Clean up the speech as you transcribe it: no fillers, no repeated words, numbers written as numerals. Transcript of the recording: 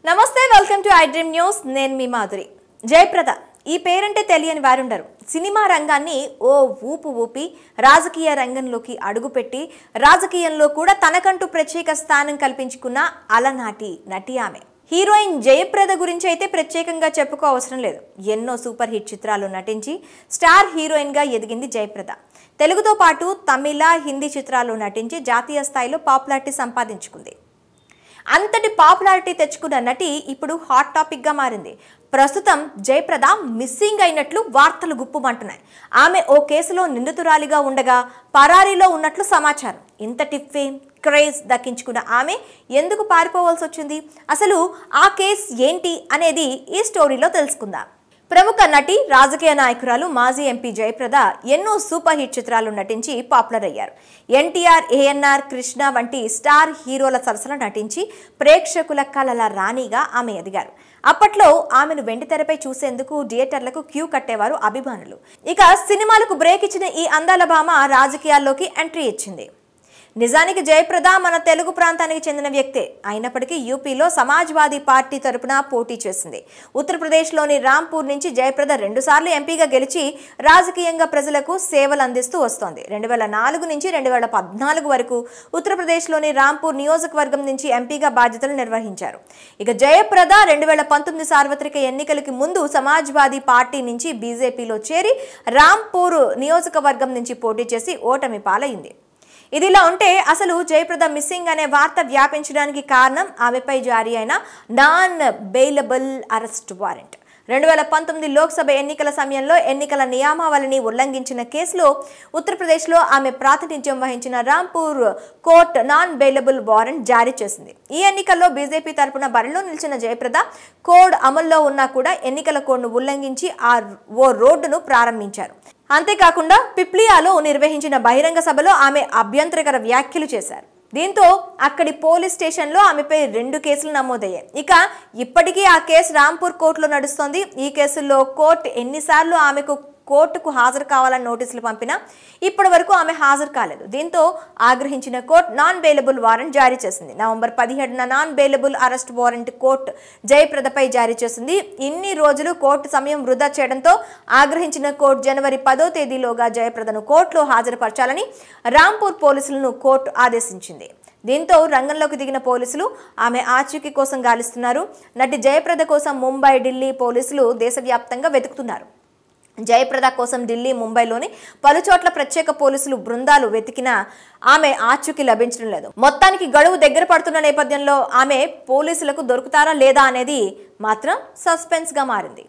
నమస్తే welcome to I dream news నేను మీ మాధురి జయప్రద ఈ పేరంటే తెలియని వారుండరు సినిమా రంగాన్ని ఓ ఊపు ఊపి రాజకీయ రంగంలోకి అడుగుపెట్టి రాజకీయంలో కూడా తనకంటూ ప్రత్యేక స్థానం కల్పించుకున్న అలనాటి నటి ఆమె హీరోయిన్ జయప్రద గురించి అయితే ప్రత్యేకంగా చెప్పుకో అవసరం లేదు ఎన్నో సూపర్ హిట్ చిత్రాల్లో నటించి స్టార్ హీరోయిన్ గా ఎదిగింది జయప్రద తెలుగుతో పాటు తమిళ హిందీ చిత్రాల్లో నటించి జాతీయ స్థాయిలో పాపులారిటీ సంపాదించుకుంది అంతటి పాపులారిటీ తెచ్చుకున్న నటి ఇప్పుడు హాట్ టాపిక్ గా మారింది ప్రస్తుతం జయప్రద మిస్సింగ్ అయినట్లు వార్తలు గుప్పుమంటున్నాయి ఆమె ఓ కేసులో నిందితురాలిగా ఉండగా పరారీలో ఉన్నట్లు సమాచారం ఇంతటి ఫేమ్ క్రేజ్ దక్కించుకున్న ఆమె ఎందుకు పారిపోవాల్సి వచ్చింది అసలు ఆ కేసు ఏంటి అనేది ఈ స్టోరీలో తెలుసుకుందాం ప్రముఖ నటి రాజకీయ నాయకురాలు మాజీ ఎంపీ జయప్రద ఎన్నో సూపర్ హిట్ చిత్రాలు నటించి పాపులర్ అయ్యారు ఎన్టీఆర్ ఏఎన్ఆర్ కృష్ణ వంటి స్టార్ హీరోల సరసన నటించి ప్రేక్షకుల కలల రాణిగా ఆమె ఎదిగారు అప్పట్లో ఆమెను వెండితెరపై చూసేందుకు థియేటర్లకు క్యూ కట్టేవారు అభిమానులు ఇక సినిమాలకు బ్రేక్ ఇచ్చిన ఈ అందాల భామ రాజకీయాల్లోకి ఎంట్రీ ఇచ్చింది నిజానికి జయప్రద మన తెలుగు ప్రాంతానికి చెందిన వ్యక్తే అయినప్పటికీ యూపీలో సమాజ్వాదీ పార్టీ తరపున పోటీ చేసింది ఉత్తరప్రదేశ్లోని రాంపూర్ నుంచి జయప్రద 2 సార్లు ఎంపీగా గెలిచి రాజకీయంగా ప్రజలకు సేవలు అందిస్తూ వస్తోంది 2004 నుంచి 2014 వరకు ఉత్తరప్రదేశ్లోని రాంపూర్ నియోజకవర్గం నుంచి ఎంపీగా బాధ్యతలు నిర్వహించారు ఇక జయప్రద 2019 సార్వత్రిక ఎన్నికలకి ముందు సమాజ్వాదీ పార్టీ నుంచి బీజేపీలో చేరి రాంపూర్ నియోజకవర్గం నుంచి పోటీ చేసి ఓటమి పాలైంది ఇదిలా ఉంటే అసలు జయప్రద మిస్సింగ్ అనే వార్త వ్యాపించడానికి కారణం ఆమెపై జారీ అయిన non bailable arrest warrant 2019 Lok Sabha ఎన్నికల సమయంలో ఎన్నికల నియమావళిని ఉల్లంఘించిన కేసులో ఉత్తరప్రదేశ్లో ఆమె ప్రాతినిధ్యం వహించిన Rampur court non bailable warrant జారీ చేసింది ఈ ఎన్నికల్లో బీజేపీ తరపున బరిలో నిలిచిన జయప్రద కోడ్ అమల్లో ఉన్నా కూడా ఎన్నికల కోడ్ను ఉల్లంఘించి ఓ రోడ్డును ప్రారంభించారు అంతేకాకుండా పిప్లియాలో నిర్వహించిన బహిరంగ సభలో ఆమె అభ్యంతరకర వ్యాఖ్యలు చేశారు దీంతో అక్కడి పోలీస్ స్టేషన్లో ఆమెపై 2 కేసులు నమోదయ్యాయి ఇక ఇప్పటికీ ఆ కేసు రాంపూర్ కోర్టులో నడుస్తోంది ఈ కేసులో కోర్టు ఎన్నిసార్లు ఆమెకు కోర్టుకు హాజరు కావాలని నోటీసులు పంపినా ఇప్పటి వరకు ఆమె హాజరు కాలేదు దీంతో ఆగ్రహించిన కోర్టు నాన్ బెయిలబుల్ వారెంట్ జారీ చేసింది నవంబర్ 17న non bailable arrest warrant court జయప్రదపై జారీ చేసింది ఇన్ని రోజులు కోర్టు సమయం వృధా చేయడంతో ఆగ్రహించిన కోర్టు జనవరి 10వ తేదీలోగా జయప్రదను కోర్టులో హాజరుపరచాలని రాంపూర్ పోలీసులను కోర్టు ఆదేశించింది దీంతో రంగంలోకి దిగిన పోలీసులు ఆమె ఆచూకీ కోసం గాలిస్తున్నారు నటి జయప్రద కోసం ముంబై ఢిల్లీ పోలీసులు దేశవ్యాప్తంగా వెతుకుతున్నారు జయప్రద కోసం ఢిల్లీ ముంబైలోని పలుచోట్ల ప్రత్యేక పోలీసులు బృందాలు వెతికినా ఆమె ఆచూకీ లభించడం లేదు మొత్తానికి గడువు దగ్గర పడుతున్న నేపథ్యంలో ఆమె పోలీసులకు దొరుకుతారా లేదా అనేది మాత్రం సస్పెన్స్ గా మారింది